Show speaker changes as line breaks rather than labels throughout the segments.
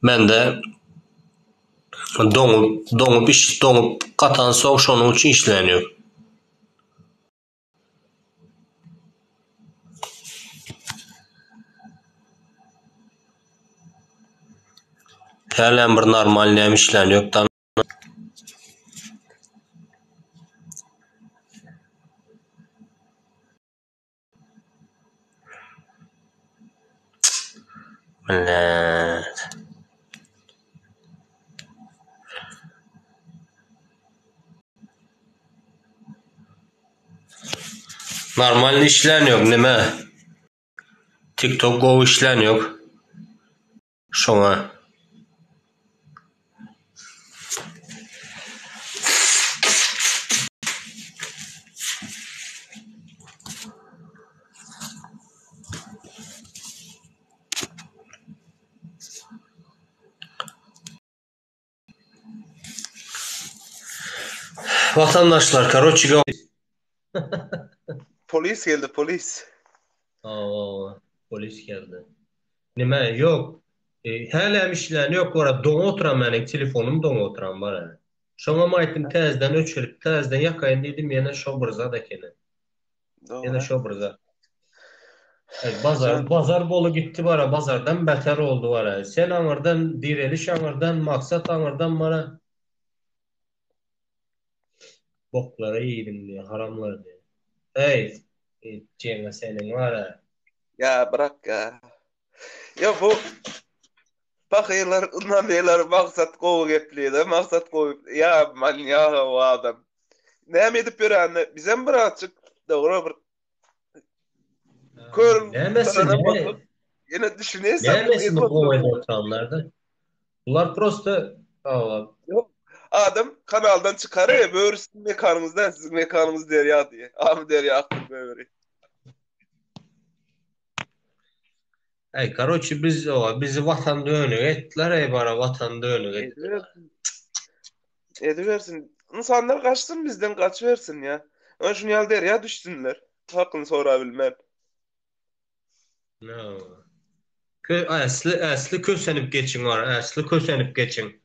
Men de doňup gatan soň şonuň üçin işlenýär. Hälem bir normal näme işlenýär. Millet. Normal işlenýär nime? TikTok go işlenýär. Şoňa. Vatandaşlar, karoçiga.
Polis geldi, polis.
Polis geldi. Nime? Yok. Hälem işlenýär. Ora doň oturan meniň telefonum doň oturan bar. Şoňa maýtym täzeden öçürip, täzeden ýakaýyn diýdim, ýene şo bir zat ekeni. Ýene şo bir zat. Bazar bolu gitti bara, bazardan beter oldu bara. Sen aňyrdan, direliş aňyrdan, maksat aňyrdan bara. Boklara ýedim diýe, haramlar diýe. Hey, jeňe seniň bara.
Ya bırak ya. Ya bu bakıylar, ondan beyler maksat kovu gepliydi. Maksat kovu. Ya manyağı o adam. Ne edip bir anne? Bize mi bırakacak? Doğru bir kör tarana bakıp yine düşünüyorsan.
Nämesini goýdy oturanlarda? Bular prosta
Yok. Adam kanaldan çıkarıyor. Böyle sizin mekanınızdan sizin mekanınız der ya diye. Abi der ya aklı böyle.
karoçi bizi vatan dönüyor ettiler bara vatan dönüyor ettiler.
Ediversin. İnsanlar kaçsın bizden kaçıversin ya. Ön şunu yal der ya düşsünler. Hakkını sorabilmem.
No. Asli kösenip geçin var. Asli kösenip geçin.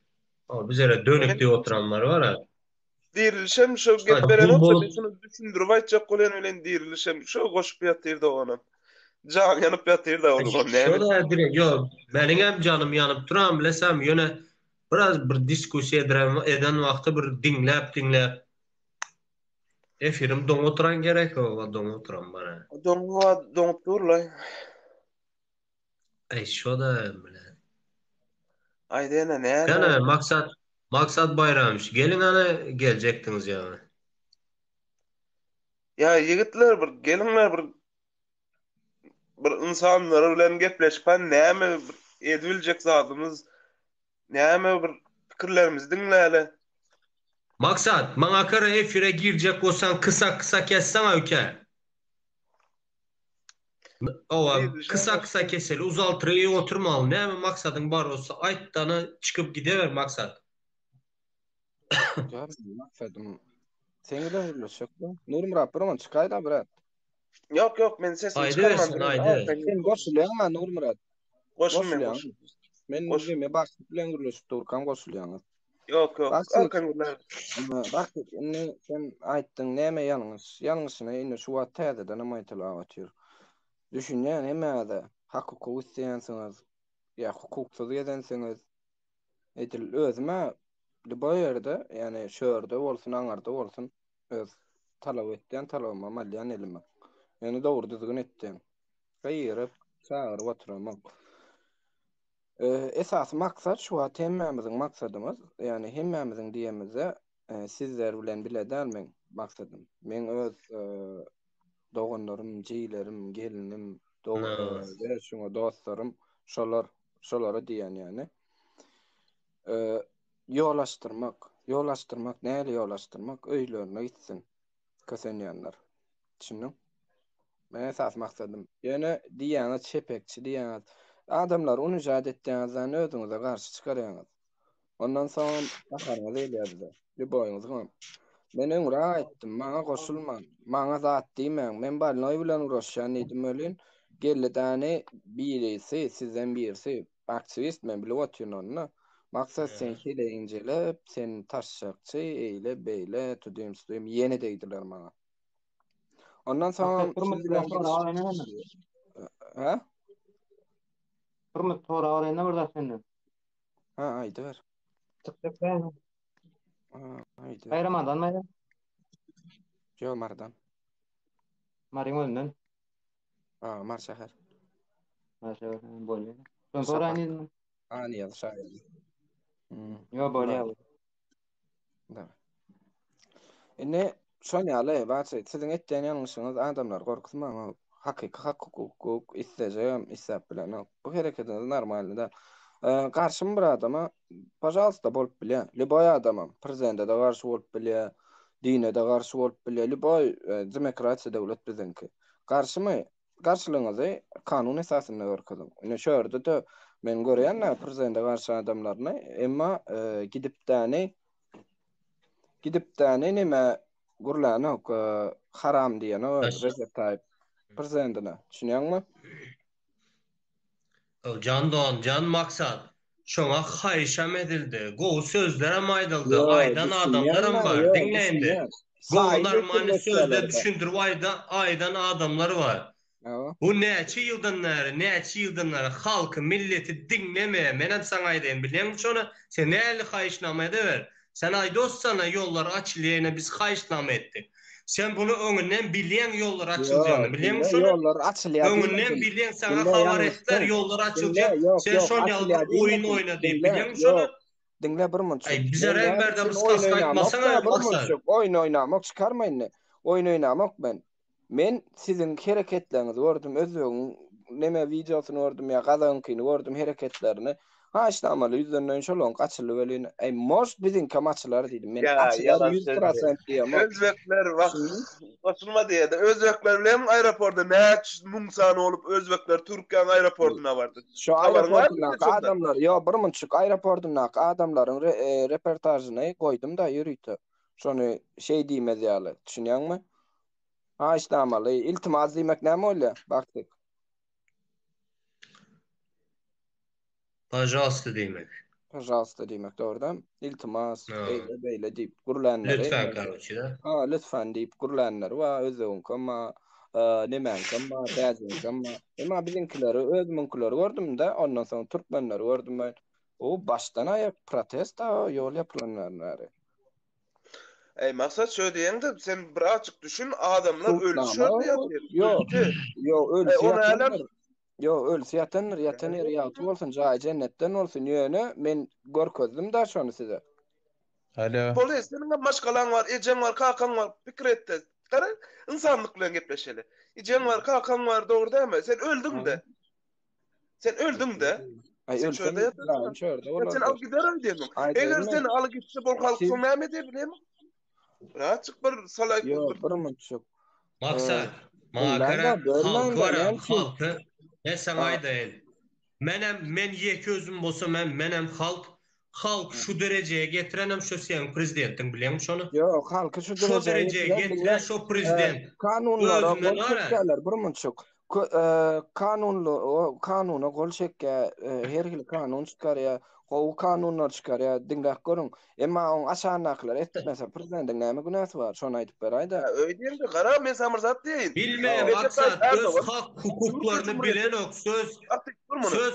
Bizlere dönüp diye oturanlar var ha.
Dirilişem şu
Ha,
gep beren
bul
olsa
bol
ben şunu düşündürüp aytjak bolan ölen dirilişem şu goşup ýatyrdy onam. Jan ýanyp ýatyrdy oğlum näme?
şoda direkt yo meniň hem canım yanıp duran bilesem ýöne biraz bir diskusiýa eden wagty bir dinläp efirim doň oturan gerek o doň oturan bara.
Doňwa doňup durlay.
Şoda bilen.
Aýdyna näme?
Gana maksat bayrammış. Gelin ana gelecekdiniz ya.
Ya yigitler bir gelinler bir insanlar bilen gepleşip näme ediljek zatymyz näme bir pikirlerimizi dinläle.
Maksat, bana kara efire girecek olsan kısa kessen öke. Kısa keseli uzaltırıya oturmalı. Ne mi maksadın var olsa ayttanı çıkıp gidever maksat.
Maksadım. Seni de hırlaşık mı? Nurum rapırman çıkayla bırak.
Yok men sesimi
Aydı
çıkarmam.
versin aydı.
Sen goşulayan ama Nurum Murat.
Goşulayan.
Men nurgeme bakıp bilen gürleşip durkan goşulayan.
Yok. Arkan gürler.
Bak sen ayttın näme ýalňyş. Ýalňyşyna indi şu wagt täzeden ama aýtylar atýar. Düşünýän hemmäde hakykly üstänsiňiz. Ya hukuksuz ýedensiňiz. Etil özüme bu ýerde ýani şöhrde bolsun, aňarda bolsun öz talap etdiň talabıma malyan elime. Ýani dogry düzgün etdiň. Gaýryp çagyryp oturamak. Esas maksat şu wagt hemmämiziň maksadymyz, ýani hemmämiziň diýemize sizler bilen biledelmeň maksadym. Men öz doganlarym, jiýlerim, gelinim, şoňa dostlarym, şolara diýen ýani. Ýolaşdyrmak, näle ýolaşdyrmak, öýlerine gitsin. Kösenýänler. Düşündiň? Men esas maksadym. Ýöne diýäňiz çepekçi diýäňiz. Adamlar onu ijad etdiňizden özüňize garşy çykarýaňyz. Ondan soň bakarňyz eýlärdi. Bir boýuňyz gam. Men öňre aýtdym, maňa goşulman. Maňa zat diýmeň. Men balnoy bilen uğraşýan edimölin. Gelledäni birisi, sizden birisi aktivist men bilip oturýan onu. Maksat sen hile incelep, sen taşşakçı, eyle beyle, tudym yeni deydiler maňa. Ondan soň siz bilen ha?
Hürmet tora arayna bir da senden.
Ha, aýdy ber.
Çıktık ben.
Ha, aýdy.
Bayramdan mı?
Jo mardan.
Maryň önünden.
Ha, mar şäher.
Maşa bolýar. Son tora aýnydym.
Ani ýaşaýar.
Yo bolýar.
Da. Ine şonýaly baçy siziň etdiň ýalňyşyňyz adamlar gorkutmagy hak hukuk islejem isap bilen bu hereketiniz normal da. Karşym bir adama pожалуйста bolup bilýär. Liboy adamam prezidente de garşy bolup bilýär, dine de garşy bolup bilýär. Liboy demokratiýa döwlet bizinki. Karşymy garşylygyňyzy kanun esasyna görkezim. Ine şöýerde de men görýän prezidente garşy adamlaryny emma gidip tane nime gurlany haram diýen o Recep Tayyip prezidentine. Düşünýärmi?
Can maksat. Şoňa haýşam edildi. Gowy sözlerem aýdyldy. Aýdan adamlarym bar. Dinleýindi. Gowy sözler düşündirip aýdan adamlar bar. Bu näçe ýyldan halky, milleti dinlemeýär. Menem saňa aýdym, bilýärmi şonu? Sen näli haýşnama eder? Sen aýdossana ýollar açylýaryna biz haýşnama etdik. Sen bunu öňünden bilýän ýollar açylýany, bilýärmi şonu?
Ýollar açylýar.
Öňünden bilýän saňa habar etdiler, ýollar açylýar. Sen şonýaly oýun oýnady, bilýärmi şonu?
Dinle bir munçuk.
Ay bize rehberde biz kask aýtmasaňa maksat.
Oýun oýnamak çykarmaýyn. Oýun oýnamak men sizin hereketlerinizi gördüm, özüň neme videosyny gördüm ýa gazankyny gördüm hereketlerini. Ha işte amaly yüzünden şolon kaçylyp ölýän. Ey most bizim kamaçlar diýdim. Men açylar 100% diýem.
Özbekler koşulma diýdi. Özbekler bilen aeroportda näç muňsany olup Özbekler Türkiýe aeroportuna bardy.
Şu aeroportuna adamlar, yo bir munçuk aeroportuna adamlaryň reportajyny goýdum da ýürüýdi. Şonu şey diýmez ýaly. Düşünýärmi? Ha işte amaly iltimas diýmek näme bolýar? Bakdyk.
Pожалуйста diýmek.
Pожалуйста diýmek doğrudan. İltimas, beýle diýip gurlanlar.
Lütfen kardeşim.
Ha, lütfen diýip gurlanlar we özüň kama nemen kama bäzin kama. Emma bizinkileri özmünkileri gördüm de ondan soň türkmenleri gördüm ben. O başdan aýak protesta ýol ýapylanlar.
Maksat şöyle diýende sen bir açyk düşün adamlar ölüşýär diýär.
Yo ölüşýär. Yo ölse ýatanlar ýaty bolsun jaý jennetden bolsun ýöne men görkezdim da şonu size.
Alo. Polis senin maşgalan var, ejen var, kakan var, pikir etdi. Gara insanlyk bilen gepleşeli. Ejen var, kakan var, dogry däme? Sen öldüň de.
Ay ölse
sen al giderim diýdim. Eger sen al gitse bol halky näme diýebilemi? Raçyk bir salak
bir munçuk.
Maksat. Halk var, halky. Ben sana aýdaýyn. Men ýeki özüm bolsa menem halk şu dereceye getirenem şu sen prezidentiň bilýärmi şonu?
Ýok, halky şu
dereceye getiren şu prezident.
Kanunlara bir munçuk. Kanuna gol çekkä herhili kanun çykarýar. O kanunlar çykarýar, diňläp görüň. Emma on aşanaklar etmese prezidentiň näme günäsi bar? Şonu aýdyp beraýda.
Öýdende gara men samarzat diýin.
Bilmeýän maksat öz hak hukuklaryny bilen ok söz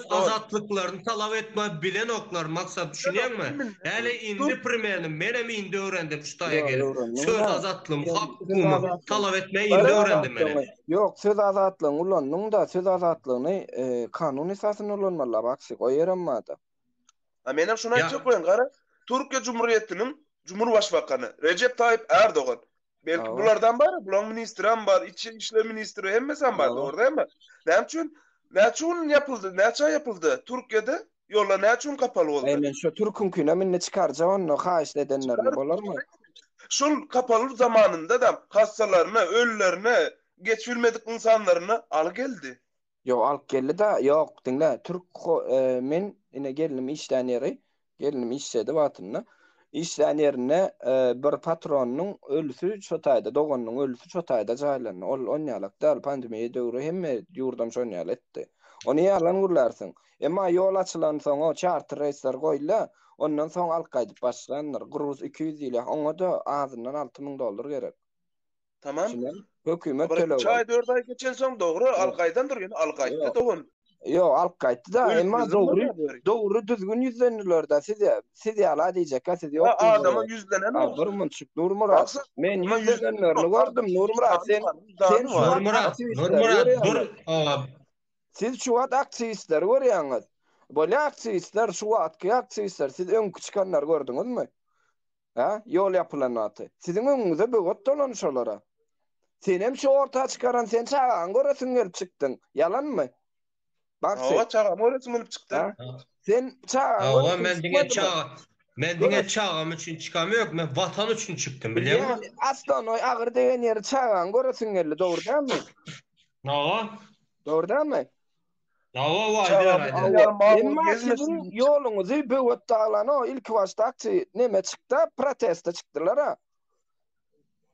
azatlyklaryny talap etme bilen oklar maksat düşünýärmi? Häle indi primerini menem indi öğrendim şu taýa gelip. Söz azatlygym, hak hukumy talap etme indi öğrendim men.
Yok söz azatlygyny ulandyň da söz azatlygyny kanun esasyna ulanmaly baksyk o ýaranmady.
Menem şunu aýtjak bolan gara Türkiýe Cumhuriyetiniň Cumhurbaşbakany Recep Tayyip Erdoğan. Belki bulardan bar, bulan ministram bar, içi işler ministri hemmesi bar, doğru däme? Näçün yapyldy? Näçe yapyldy? Türkiýede ýollar näçün kapaly boldy?
Men şu Türkünküne minni çykarjak onu haýyş edenler bolarmy?
Şol kapaly zamanynda da hastalarına, ölülerine, geçilmedik insanlarına al geldi.
Yo alıp geldi da yok dinle Türk men ine gelinim işden ýeri gelinim işsedi watyny işden ýerine bir patronyň ölüsü çotaýda doganyň ölüsü çotaýda jaýlandy ol onýalak dal pandemiýa döwri hemme ýurdam şonýal etdi Onu yalan gurlarsın. Emma yol açılan soň charter reisler goýla, ondan soň alqaýdyp başlandyr. Gruz 200 ile oňa da azyndan $6,000 gerek.
Tamam.
Şunan hökümet
Ama
төлep.
2 ay 4 ay geçen soň dogry alqaydan durýan, alqaýtdy dogun.
Yo, alqaýtdy da, emma
Ülkümizin
dogry düzgün yüzlenirler siz ýala diýjek, siz ýok.
Adama yüzlenen var.
Bir munçuk Nurmurat.
Baksana,
Men
ama
yüzlenenlerini gördüm. Nurmurat sen
Nurmurat dur.
siz şu wagt aktivistler görýäňiz. Böyle aktivistler şu wagtky aktivistler siz öňkü çykanlar gördüňizmi? Ha? Yol yapılan atı. Sizin öňüňize böwet dolanşalara. Sen hem şu orta çıkaran sen çağan göresin gelip çıktın. Yalan mı? Bak sen.
Hava çağam orası mılıp çıktı.
Ha? Sen çağan
Ava
göresin.
men diňe çağam üçin çykamyok, men vatan üçin çykdym, bilýärmi?
Yani aslan o ağır degen yeri çağan göresin geldi. Doğru değil mi?
Ava.
Doğru değil mi?
Ava
Çağam,
waydy.
Emma sizin yolunuzu böwet dağlan o ilk baştakçı neme çıktı? Protesta çıktılar ha.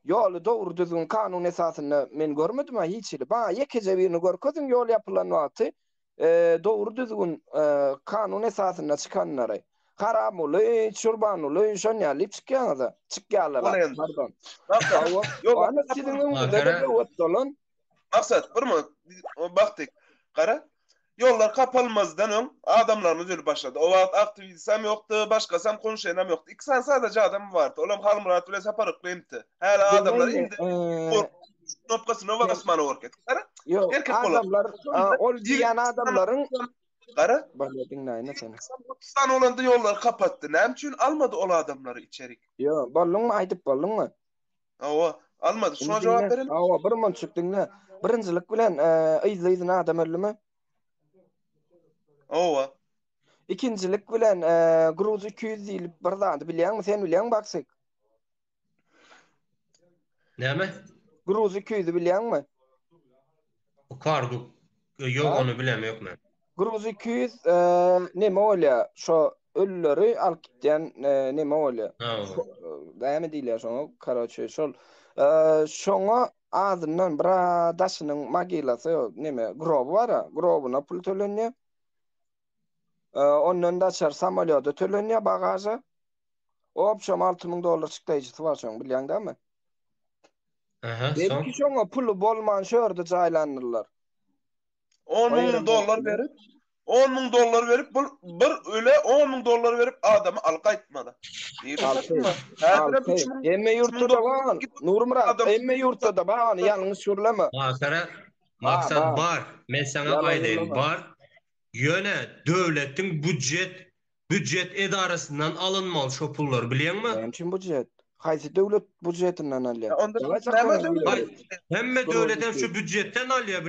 Yolu doğru düzgün kanun esasını men görmedim ha hiç ile. Bana yekece birini görkezin yol yapılan vakti doğru düzgün kanun esasına çıkanları. Karamulu, çurbanulu, şonyali çıkýanlar. Pardon. Yok, ana sizin öňünde böwet dolan.
Maksat, bir mi? Baktık. Kara. Yollar kapalmazdan öň adamlarımız öyle başladı. O wagt aktivistem yoktu, başgasam konuşaýanam yoktu. 2 saat sadece adam vardı. Olam Halmurat bilen saparyk beýmdi. Häle adamlar indi. Knopkasyna basmany orket. Kara.
Yok, adamlar ol diýen adamlaryň
Kara.
bana dinleýin seni.
Pakistan olanda yollar kapatdı. Näme üçin almadı ol adamları içerik?
Yo, bollunmy aýdyp bollunmy?
Awa, almadı. Şuna jogap berelim.
Awa, bir munçuk dinle. Birinjilik bilen yzyny adam ölümi?
Awa.
İkincilik bilen Gruz 200 ýyl bir zady bilýärmi? Sen bilýän baksyk.
Näme?
Gruz 200 bilýärmi?
Kargo. Yok onu bilemem men.
Gruz 200 neme bolýa? Şo ölleri alyp gitýän neme bolýa? Näme diýler şoňa? Karaçy şol. Şoňa azyndan bir daşynyň magilasy neme grob bar, grobuna pul tölenýär. Ondan da çar samolyota tölenýär bagaja. Opşam $6,000 çykdyjy var şoň bilýän dämi? Belki şoňa pulu bolman şörde jaýlanyrlar.
$10,000 verip $10,000 verip bir öyle $10,000 verip adamı alqaýtmady.
Emme ýurtda bar. Nurmurat, emme ýurtda da bar, ýalňyş görleme.
Maksat bar. Men sana aýdaýyn, bar. Yöne döwletiň büdjet edarasından alınmaly şo pullar, bilýärmi?
Näçin budjet? Haýsy döwlet budjetinden alýar?
Hemme döwletem şu büdjetden alýar,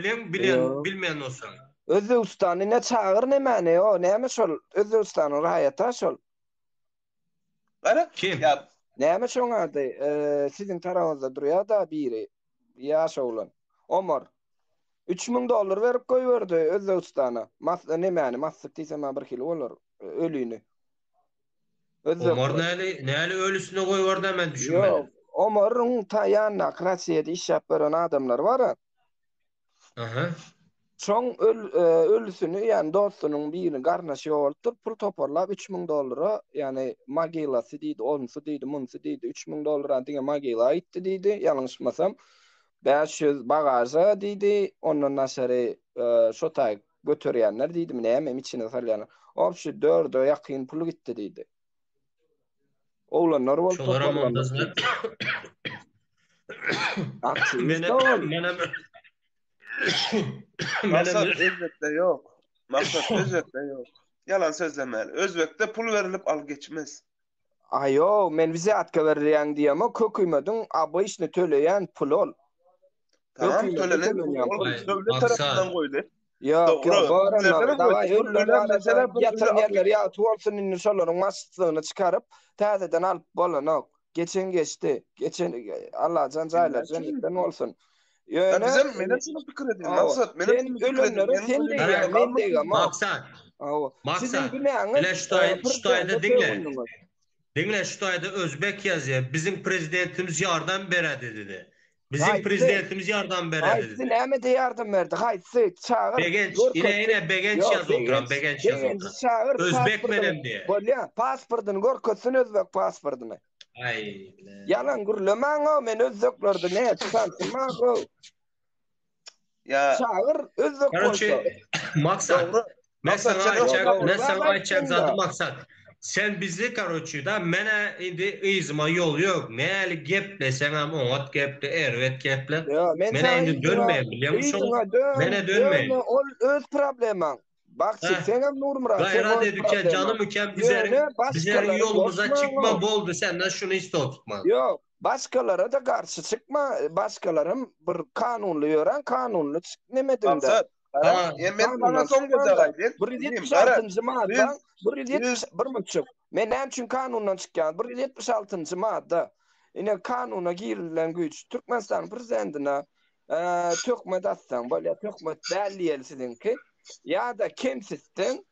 bilmeýän olsa.
Özbegistany ne çağır näme o? Näme şol? Özbegistanyň raýaty şol.
Gara?
Kim?
Näme şoňady? Sizin tarawyňyzda durýar da biri. Ýaş oglan. Omar. $3,000 verip goýberdi Özbegistana. Näme massyk diýsem bir kilo bolar ölüni.
Omar näli ölüsüne goýberdi men düşünmedim.
Yok, Omar'ın taýanna Russiýada iş ýapyran adamlar bar.
Aha.
Çoň ölüsünü ýani dostunyň birini garnaşy boldup pul toparlap $3,000 ýani magilasy diýdi, onsy diýdi, munsy diýdi, $3,000 diňe magila aýtdy diýdi, ýalňyşmasam 500 bagaja diýdi, ondan naşary şo taý götürýänler diýdi, näme içine salýan. Opşy 4-e ýakyn pul gitdi diýdi. Oğlanlar bol
toparlanlar.
Maksat özbekde yok. Maksat özbekde yok. Yalan sözlemeli. Özbekde pul verilip al geçmez.
Ayo, men vizatka berýän diýem, köküýmedin, aba işini töleýän pul ol.
Tamam, tölenen döwlet tarapyndan goýdy.
Yok, davay yatırım yerleri ya tuvalsın inni şolaryň massyny çykaryp täzeden alyp bolanok. Geçen geçti. Geçen Allah can jaýlar jennetden bolsun.
Ýöne bizim menen şunu pikir edin. Maksat menen
ölümleri sen diýär, men diýär.
Maksat.
Sizin günäňiz.
Ile şutaýda dinle. Dinle şutaýda Özbek ýazýar. Bizim prezidentimiz ýardam beredi dedi. Bizim
Haydi.
prezidentimiz yardım
Haydi
beredi.
näme de yardım berdi. Haydi çağır.
Begenç,
Görketli-
yine Begenç
Yok,
yaz oturan, Begenç yaz
Begenç
oturan.
çağır.
Özbek
pasportunu-
menem diye.
Bolýa, pasportunu görketsin özbek pasportunu.
Ay.
Yalan gürlemäň o, men özbeklerdi ne sansyma go.
Ya
Çağır özbek bolsa.
Korоче, maksat.
doğru.
Ben
Maksat,
sana
sen
ayçak,
doğru.
ben sana
Doğru.
ayçak
Doğru.
zadı maksat. Sen bizi korоче da mene indi izma yol yok. Näli geple sen am oňat geple, erwet geple.
Yo, men
Mene
sana
indi
iyisine-
dönmeýän bilýär musun?
iyisine dön,
Mene dönmeýän.
dön, ol öz probleman. Bak
Heh.
sen hem Nurmura, sen
Gayra
öz
dedikçe
probleman.
canım ülkem
Yöne
bizlerin
başkaları
yolumuza
bozma
çıkma
o.
boldu. Senden şunu iste tutma.
Yok, başkalara da karşı çıkma. Başkalarım bir kanunlu yoran kanunlu çıknemedin de.
Maksat.
Ha,
Kara, men sana son göz alaydın.
176. madda,
biz-
170 men näme üçin kanundan çıkýan? 176. madda. Ine kanuna girilen güç Türkmenistan prezidentine tökmet atsan, bolýa tökmet belliýelsidin ki ya da kimsizsin.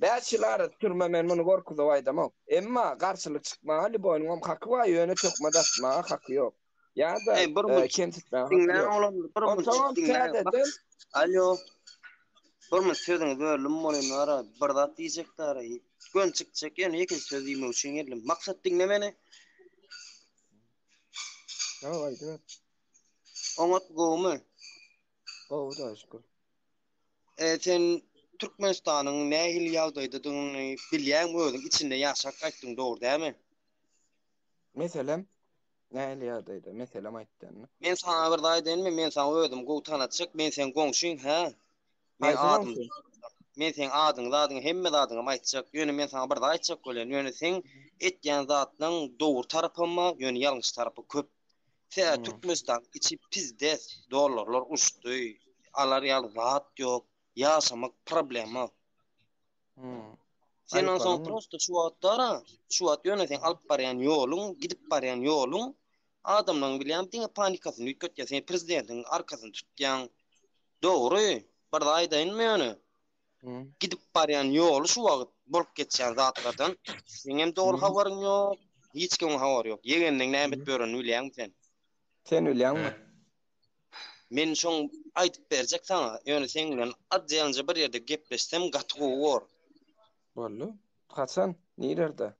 Bäçilary türme men muny gorkuzyp aýdamam. Emma garşylyk çykmaly boýnum haky var, ýöne tökmet atma haky ýok. Ya da kimsizden haky
Dinlen
ýok.
oğlum, bir
O
mıç
tamam
dinlen. Bak,
täzeden
alo. Bir mıç sözüňiz bölüm bolýan ara, bir zat diýjekler. Gün çykjak, ýene ýekin söz diýmek üçin geldim. Maksat dinle meni.
Ya aýdy.
Oňat gowy.
Gowda şükür.
Sen Türkmenistanyň nähil ýagdaýdadygyny bilýän özüň içinde ýaşak aýtdyň, dogry dämi?
Meselem näli ýagdaýda, meselem aýtdyň.
Men sana bir daý diýenmi? Men sana özüm gowy tanatjak, men sen goňşuň, ha? Men
Aýdym.
adym. Men sen adyň, zadyň, hemme zadyňa aýtjak. Ýöne men sana bir daý aýtjak bolan. Ýöne sen etýän zatnyň dogry tarapyma, ýöne ýalňyş tarapy köp. Sen Türkmenistan içi pizdes, dollarlar uçdy. Alar ýaly zat ýok. Ýaşamak problema. Sen
Ayıp
son
var mı?
prosto şu atlara, şu at ýöne sen alyp barýan ýolun, gidip barýan ýolun adamlaryň bilýän diňe panikasyny ýetýär. Sen prezidentiň arkasyny tutýan. Dogry, bir aýdaýynmy ýöne? Gidip barýan ýoly şu wagt bolup geçýän zatlardan sen hem dogry habaryň ýok, hiç kimin habary ýok. Ýegendiň näme berýän bilýärmi sen?
Sen bilýärmi?
Men şoň aýdyp berjek sana. Ýöne sen bilen adjýança bir ýerde gepleşsem gatgy bor.
Boldy. Hasan, nirerde?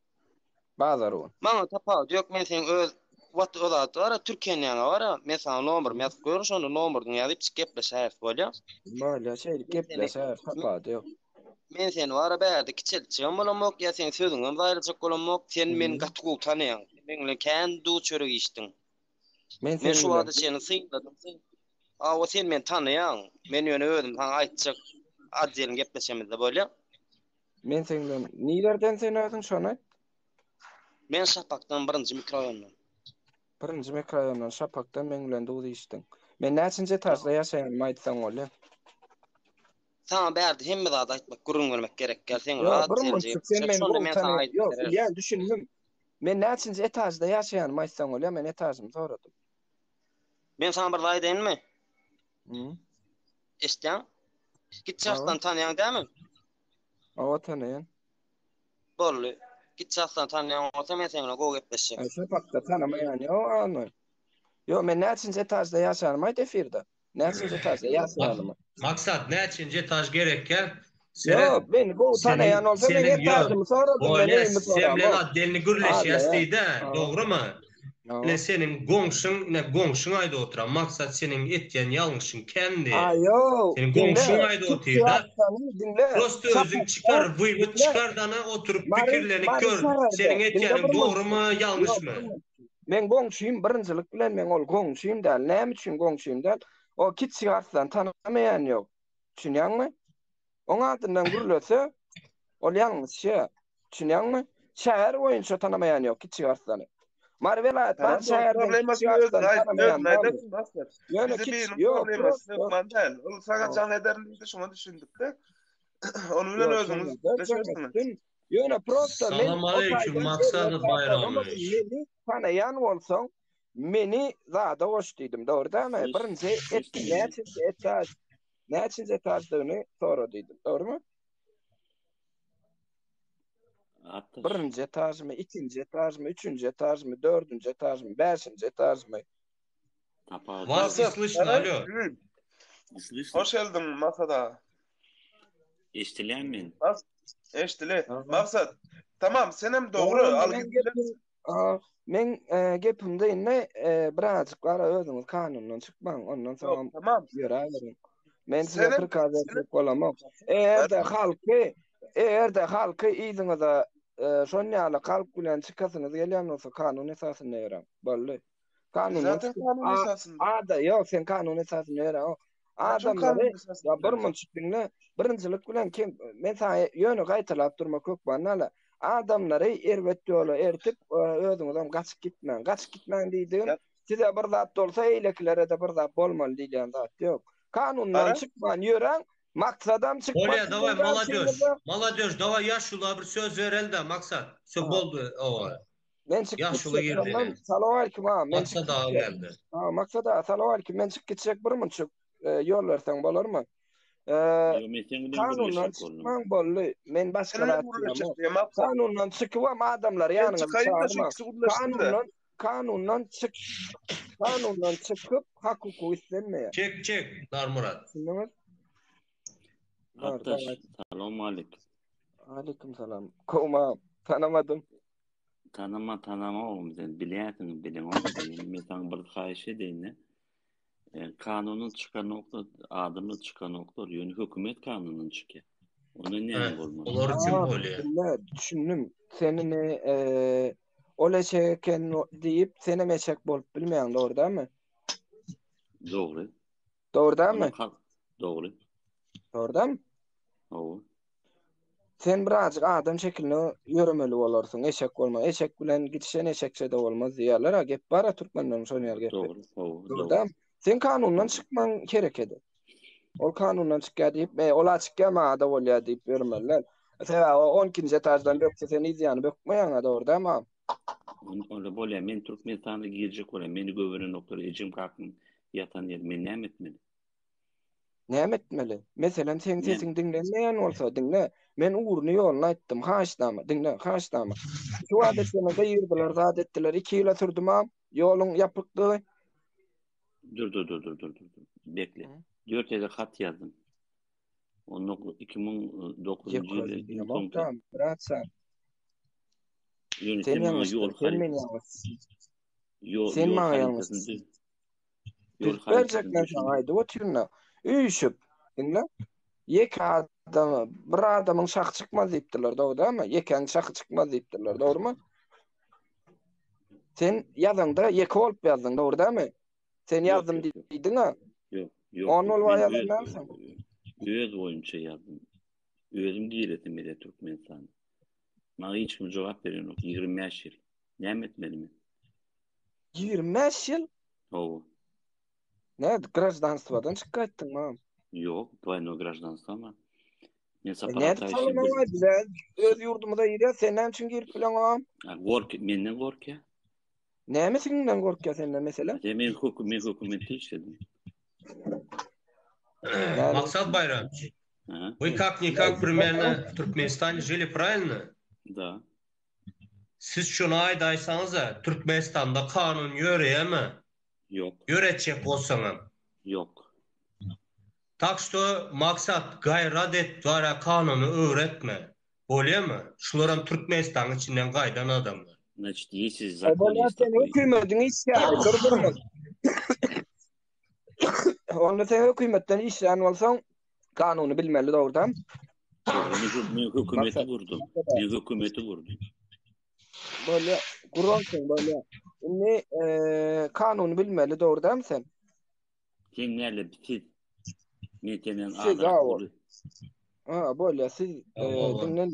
Bazar o.
Maňa tapa ýok, men sen öz wat odat ara Türkiýanyň ara, men sana nomer ýazyp goýaryn, şonu nomerden ýazyp gepleşäs bolýa.
Bolýa şey gepleşär, tapady ýok.
Men seni ara bärde kiçelçigem bolamok, ýa sen sözüňem daýrajak bolamok, sen men gatgy tanýan. Men bilen kän du çörek içdiň. Men şu wagtda seni syýdym. O sen men tanıyan, men ýöne özüm sana aýtjak adjyň gepleşemiz de bolýa.
Men senden nilerden sen özüň şonu?
Men Şapakdan 1-nji mikroraýondan.
1-nji mikroraýondan Şapakdan men bilen dogy içdiň. Men näçinji taşda ýaşaýan aýtsaň bolýar.
Sana bärde hemme zat aýtmak, gurrun görmek gerek. Gel sen
Yo,
rahat
bir
sen
muçuk sen men
şonu men sana aýtdyk.
Yok, ýa düşündüm. Men näçinji etajda ýaşaýan aýtsaň bolýar, men etajymy soradym.
Men sana bir daý diýenmi?
Hı.
Eşdän? Gitçakdan tanıyan dämi?
O tanıyan.
Bolly. Gitçakdan tanıyan olsa men seninle gowy gepleşjek.
Şapakda tanımayan yo anlaý. Yo, men näçinji etajda ýaşaýan aýt efirde. Näçinji etajda ýaşaýan.
Maksat näçinji etaj gerekken?
Yo, ben gowy tanıyan olsa men etajymy soradym, men
Öyle
evimi
sen bilen
soradym.
addelini gürleşýäsdi-de, dogrymy?
No.
Ne senin goňşuň, ne goňşuň aýda oturan maksat senin etýän ýalňyşyň kendi.
Yo.
Senin goňşuň aýda oturýar. Prosto özüň çıkar, buyrup çıkardana oturup pikirlerini gör. Senin etýäniň dogrymy, ýalňyşmy?
Men goňşuýum birinjilik bilen men ol goňşuýum däl. Näme üçin goňşuýum däl? O kiçik arslan tanımayan ýok. Düşünýärmi? Oňa adından gürlese ol ýalňyş ýa. Düşünýärmi? Şäher boýunça tanımayan ýok kiçik arslany. Marvelat ban şäher
problemasy özüň aýtdyň.
Ýöne kiçik ýok.
Ol sana can ederlikdi, şunu düşündükde. Onu bilen özüňiz düşündüňiz.
Ýöne prosto men
Salam aleyküm, maksady bayramyş.
Meni tanıyan bolsaň, meni zada hoş diýdim, dogry dämi? Birinji näçinji etajdyny sora diýdim, dogrymy? Birinji etajmy, ikinji etajmy, üçüncü etajmy, dördüncü etajmy, beşinci etajmy.
Tapa.
Вас не слышно, алло.
Слышно?
Hoş geldin masada.
Eştilen men.
Eştile.
Aha.
Maksat. Tamam senem doğru.
Oğlum,
Al
men
git.
gepim, men gepimde inne birazcık ara özüňiz kanundan çykmaň, ondan soň
Yok, tamam.
ýörägerin. Men size
Senem
prikazatlyk bolamam. Eğer de halky iziňize şon ýaly halk bilen çykasyňyz gelýän bolsa kanun esasyna ýöräň. Boldy. Kanundan
zaten
çykyp
kanun esasında.
Ýok, sen kanun esasyna ýöräň.
Kaçın
Adamlary
kanun esasında.
ya bir münçikliňle birinjilik bilen kim men sana ýöne gaýtalap durmak kökbanala adamlary erwet ýola ertip özüňizden gaçyp gitmäň. Gaçyp gitmäň diýdim.
Ya-
Size bir zat bolsa eýlekilere de bir zat bolmaly diýen zat ýok. Kanundan
Ara.
çykman ýöräň, maksadam çykmak.
Oля, давай, молодежь. Молодежь, давай yaşlılara bir söz verelim de maksat. Söz boldu o.
Men çık
Yaşlı girdi.
Salamu aleyküm ha. Men
Maksat dağa geldi.
Ha, maksada salamu aleyküm. Men çık gitsek bir munçuk yol versen bolarmy?
Yo meten
Kanundan çıkman bolly. Men başka
Senem
rahat
buraya
diýmem.
çıktı ya maksat.
Kanundan çıkıwam adamlar
Ben
ýanyňyza
çıkayım da
çağırma.
şu ulaştım da.
Kanundan çıkıp hak hukuku istenmeýär.
Çek, Darmurat.
Düşündüňiz?
Arkadaş, selamun aleyküm.
Aleyküm selam. Kowma tanamadım.
Tanama oğlum sen bilýärsiň bilen oğlum. Men sana bir haýyş edeyim. Kanunun çıkan nokta, adımlı çıkan noktalar yönü hükümet kanunun çıkıyor. Onun ne olmalı?
Olar için bolýar.
Ne düşündüm. Senini ole çeken diýip sene meçek bolup bilmeýän doğru dämi?
Doğru.
Doğru dämi?
Doğru.
Doğru dämi?
Doğru.
Sen birazcık adam şekilde yürümeli bolarsyň, eşek bolma. Eşek bilen gitişen eşekçe de bolmaz diýerler. Ha gep bara Türkmenleriň şonýar gep.
Doğru.
Doğru dämi? Sen kanundan çykmaň kerek edi. Ol kanundan çykýar diýip, ola çykýama da bolýar diýip bermeler. Mesela 12-nji etajdan bökse sen izýany bökmeýän doğru dämi?
Onu bolýar. Men Türkmenistan'a girjek bolam. Meni göweren noktalar ejim kakyn yatan yer men näme etmeli?
Näme etmeli? Meselen sen sesiň dinlenmeýän bolsa dinle. Men uğurny ýoluna aýtdym. Haşdama, dinle, haşdama. Şu adetlerine gaýyrdylar, zat etdiler. 2 ýyla sürdüm. Ýoluň ýapykdy.
Dur. Bekle. 4 ýerde hat ýazdım. Onu 2009 ýylda
Tamam, bratsa. Sen
Sen
ýalňyş, sen meni ýalňyş. Sen maňa ýalňyş.
Yol
Berjekler aýdy, oturna. Üýşüp, dinle. Ýek adam, bir adamyň şahy çykmaz diýipdiler, dogrymy? Ýekeň şahy çykmaz diýipdiler, dogrymy? Sen ýazanda ýek bolup ýazdyň, dogrymy? Sen ýazdym diýdiň-ha?
Yok.
On ol ýazdyň.
Öz boýunça ýazdım. Özüm giretim ede Türkmenistan. Maňa hiç kim jogap beren ýok. 25 ýyl. Näme etmeli?
25 ýyl?
Ow.
Näde grajdanstwadan çykaýtdyň mam?
Yok, двойное гражданство ama. Men
Näde
separatayşy.
çalamaýdy bilen öz ýurdumyza ýerä sen näme üçin girip bilen mam?
Menden gorkya.
Näme senden gorkýar senden mesela?
Men hökümeti işledim.
Maksat Bayramçı. Вы как-никак примерно в Туркменистане жили, правильно?
Да.
Siz şunu aydaysanız da Türkmenistan'da kanun yöreýärmi?
Yok.
Yöretjek bolsaňam.
Yok.
Tak što maksat gayrat et wara kanuny öwretme. Bolýarmy? Şularam Türkmenistan içinden gaýdan adamlar.
Значит, если закон
Bolýar
есть
sen
такой,
hökümetin işgäri durdurma. Onda sen hökümetten işgäri bolsaň kanuny bilmeli, dogry.
men hökümeti vurdum.
Bolýar, gurulsun bolýar. Indi kanuny bilmeli, dogry sen?
Sen näle bitir? Metenen
Siz
adam.
Ha, bolýar, siz dinlen.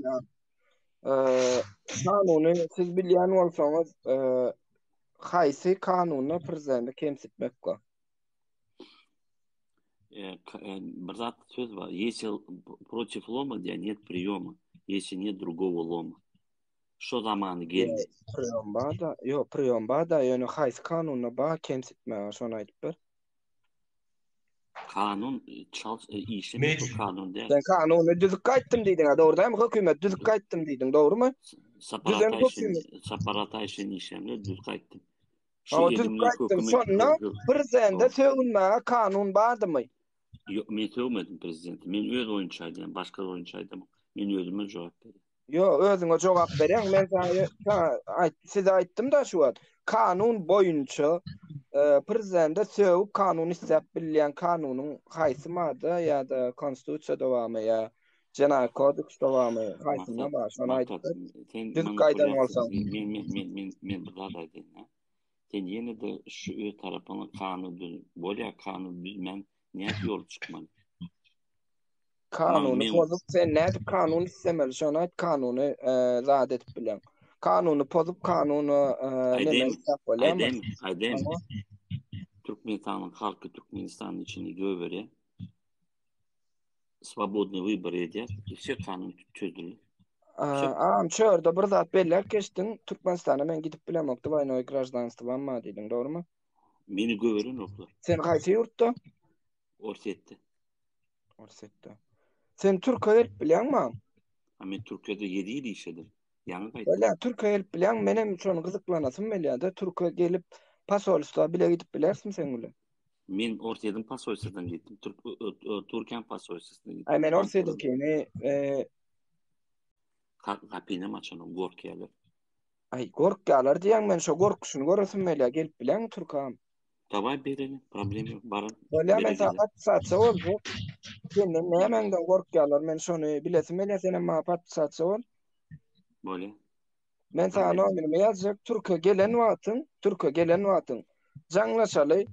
Kanuny siz bilýän bolsaňyz, haýsy kanuny prezident kemsitmek go?
Bir zat söz var. Если против лома, где нет приема, если нет другого лома. Şu zamanı geldi.
Priyon bada, ýöne haýsy kanuny ba kemsitmek, şonu aýdyp ber.
Kanun işlemek bu kanun değil.
Sen kanuny düzük gaýtdym diýdiň, dogry mı? Hökümet düzük gaýtdym diýdiň, dogrymy?
Separatayşyn işlemler düz gaýtdym. Şu
O düz
elimle
gaýtdyň.
hükümet
Şonda prezidente söwünmäge kanun bardymy?
Yok, men sövmedim prezidenti. Men öz oyunçaydym, başka oyunçaydym. Men özüme jogap berdim.
Yo, özüňe jogap bereň. Men size aýtdym da şu wagt. Kanun boýunça prezidente söwüp kanun isläp bilýän kanunyň haýsy madda ýa-da konstitusiýa dowamy ýa Jena kodeks dowamy haýsyna bar. Şonu aýtdy. Düz gaýdan bolsa.
Men bu da diýdim. Sen yine de şu öz tarapyna kanun bolýa kanun bilmem näme ýol çykmaly.
Kanuny bozup sen näde kanun islemeli? Şonu aýt, kanuny zat etip bilen. Kanuny bozup kanuny
Aydem. Türkmenistan'ın halkı Türkmenistan'ın içinde göbere свободный выбор edýär. Все kanun çözülür.
Çörde bir zat belli geçtin. Türkmenistana men gidip bilemokdy. Baynoy grajdanstwam ma diýdiň, dogrymy?
Meni göberen oklar.
Sen haýsy ýurtda?
Orsetde.
Sen Türkiýe gelip bilýärmi?
Men Türkiýede 7 ýyl işledim. Ýa-ni gaýtdy.
Öyle Türkiýe gelip bilýän menem şonu gyzyklanasym belýär-de. Türkiýe gelip pasolstwa bile gidip bilersiň sen bilen.
Men Orsetden pasolstwadan gitdim. Türkiýe pasolstwasyna gitdim.
Ay men Orsetdekini
kapyny açan gorkýalar.
ay gorkýalar diýen men şo gorkusyny göresim belýär gelip bilýän Türkam.
Dabay berelim, problem yok. Barın.
Bolýar men saat satsa boldy. Sen nämäňden gorkýalar men şonu bilesim belýär sen ma pat satsa bol.
Bolýar.
Men sana nomini ýazjak Türkiýe gelen wagtyň. Jaňlaşaly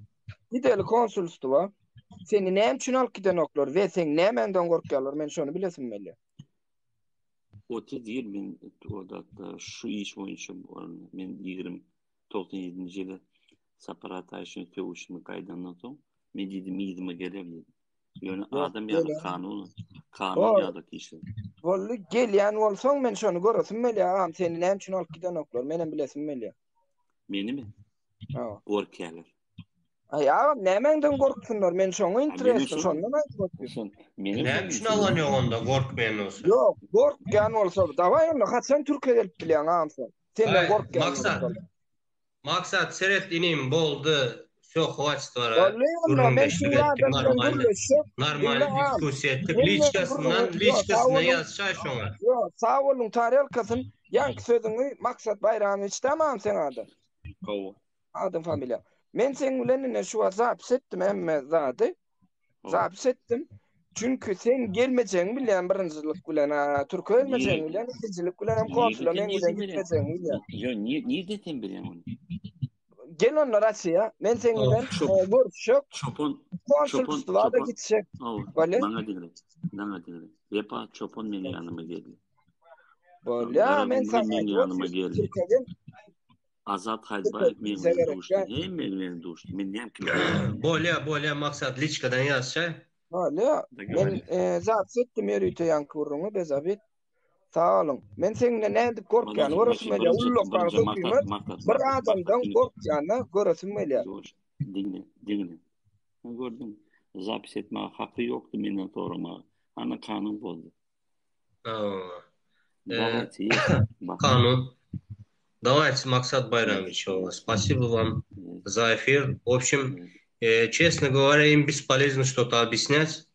gideli konsulstwa seni näme üçin alyp giden oklar we sen nämäňden gorkýarlar men şonu bilesim belýär.
O tezgir men orada şu iş boyunca men 29-njy ýyly separat aýşyny töwüşmi gaýdandan soň men diýdim ýygyma gelebilirim. Ýöne adam ýa-da kanun ýa-da kişi.
Bolly gelýän bolsaň men şonu göresim belýär. Seni näme üçin alyp giden oklar menem bilesim belýär.
Menimi?
Ha.
Gorkýalar.
Ya nämäňden gorksunlar men şoňa interesli şondan aýtdyň.
Näme üçin alanýar onda gorkmaýan bolsa?
Ýok, gorkýan bolsa daway onda haçan Türkiýe gelip bilýän amsa. Senden gorkýan.
Maksat seret inim boldy. Söhwatstwara.
Men
normal diskussiýa etdik. Liçkasyna ýazşa şoňa.
Ýok, sag bolun tarelkasyn ýanky sözüňi maksat Bayramy tamam sen adam.
Gowy.
Adam familiýa. Men sen bilen şu zapis etdim emme zady. Zapis etdim. Çünkü sen gelmejäň bilýän birinjilik bilen Türkiýe gelmejäň bilýän ikinjilik bilen hem konsulat men bilen gitmejäň bilýän.
Yo niye dedim bilýän onu?
Gel onlar Rusya. Men sen bilen görüşüp konsulstwada gitjek.
Bana dinle. Yepa çopon meni ýanyma geldi.
Bolýar men sana
ýanyma geldi. Azat Haýbaýew meni duşdy. Hem meni duşdy. Men näme ki?
Bolýar maksat liçkadan ýazşa.
Bolýar. Men zapis etdim ýerüte ýankyryňy bezabit. Sağ olun. Men seninle näde gorkýan, göresim belýär. Ulluklar sökýmez. Bir adamdan gorkýany göresim belýär.
Dinle. Ben gördüm. Zapis etme hakkı yoktu menden sorma. Ana kanun boldy.
Kanun. Давайте, Максат Байрамович, спасибо вам за эфир. В общем, честно говоря, им бесполезно что-то объяснять.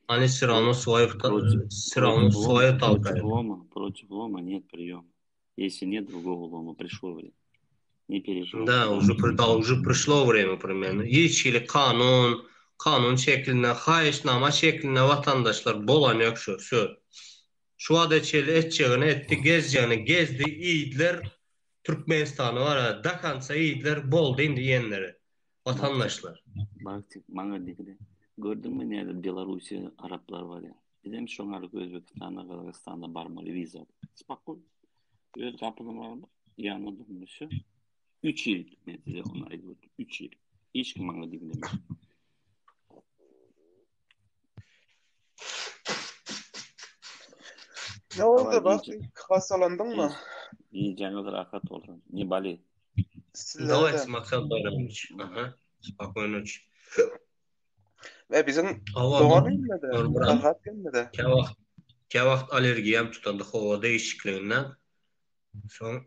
Они все равно свою толкают.
Против лома нет приема. Если нет другого лома, пришло время. Не переживай.
Да, уже пришло время примерно. Ýeçili kanun şeklinde, haýyşnama şeklinde vatandaşlar bolan yok şu. Şu adaçeli etçeğini etti, gezdi, iyiydiler. Türkmenistan'ı var, dakansa iyiydiler, boldu indi yenleri. Vatandaşlar.
Bak, bana dedi. Gördün mü nerede Belarusya, Araplar var ya. Dedim şoňarlyk Özbekistan'a, Kırgızstan'a barmaly viza. Spakul. Öz kapılım var mı? Yanladım mı şu? 3 yıl dedi ona aýdyp. 3 yıl. Hiç kim bana dinlemedi.
Ne oldu bak? Hastalandın mı?
İyi canlı rahat olsun. Ne bali?
Давайте, Максат Байрамович. Ага. Спокойной ночи.
Ve bizim doğan gelmedi. Rahat gelmedi.
Kevakt alergiyem tutandı hava değişikliğinden. Sonra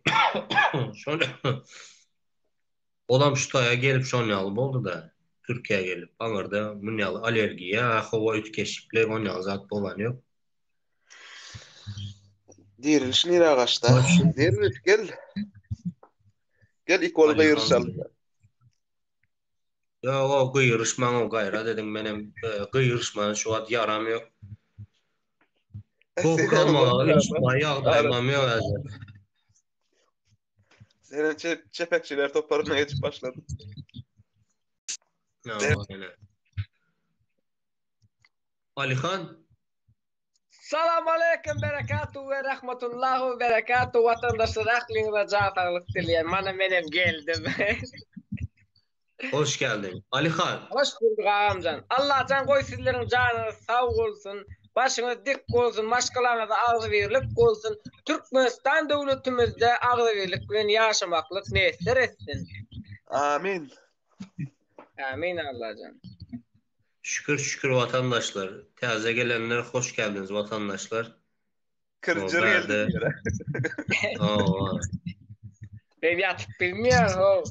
Olam şutaya gelip şonyalı boldu da. Türkiye'ye gelip. Anırda munyalı alergiya, hava ütkeşikli onyalı zat bolan yok.
Diriliş nire agaçda.
Hoş.
Diriliş gel. Gel ikol gıyırşal.
Ya o gıyırışman o gayra dedim benim gıyırışman şu at yaram yok. Bu kalmalı hiç bayağı daymam yok azı.
Senin çepekçiler toparına geçip başladı.
Ya
Evet.
yine. Alihan
Salam aleyküm berekatuhu ve rahmetullahu ve berekatuhu vatandaşlar aklınıza caferlik dileyen. Mana benim geldim.
hoş geldin. Alihan.
Hoş bulduk ağamcan. Allah can koy sizlerin canınız sağ olsun. Başınız dik olsun. Maşkalarınıza ağzı verirlik olsun. Türkmenistan devletimizde ağzı verirlik ve yaşamaklık nesir etsin.
Amin.
Amin Allah'can.
Şükür şükür vatandaşlar. Taze gelenler hoş geldiniz vatandaşlar.
Kırcır
O
geldi.
berde-
bir yere.
Oo.
Ben yatıp bilmiyorum.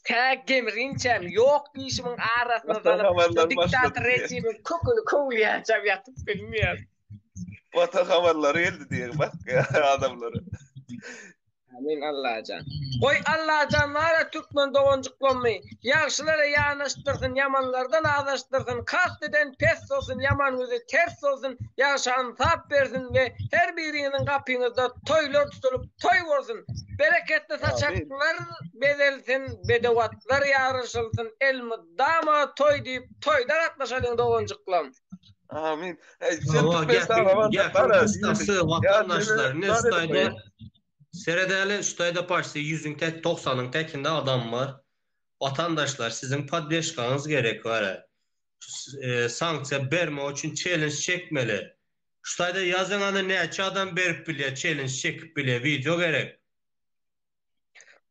Tek gemirinçem yok işimin arasında
Vatan haberler
sanıp diktatör
başladı diye.
rejimin kokunu kovlayacağım yatıp bilmiyorum.
Vatan haberleri geldi diye bak ya adamları.
Amin Allah'can. Koy Allah'can var ya Türkmen doğuncuklanmayı. Yaşlılara yanaştırsın, yamanlardan ağlaştırsın. Kasteden pes olsun, yaman gözü ters olsun. Yaşan tap versin ve her birinin kapınızda toylar tutulup toy olsun. Bereketli saçaklar bedelsin, bedevatlar yarışılsın. Elmi dama toy deyip toydan atlaşalım doğuncuklam.
Amin. Hey,
Ama gel kıstası vatandaşlar ne
stayda?
stayda Seredeli stayda başta 100'ün tek 90'ın tekinde adam var. Vatandaşlar sizin paddeşkanız gerek var. Sanksiya verme için challenge çekmeli. Stayda yazın anı neçe adam berip bile challenge çekip bile video gerek.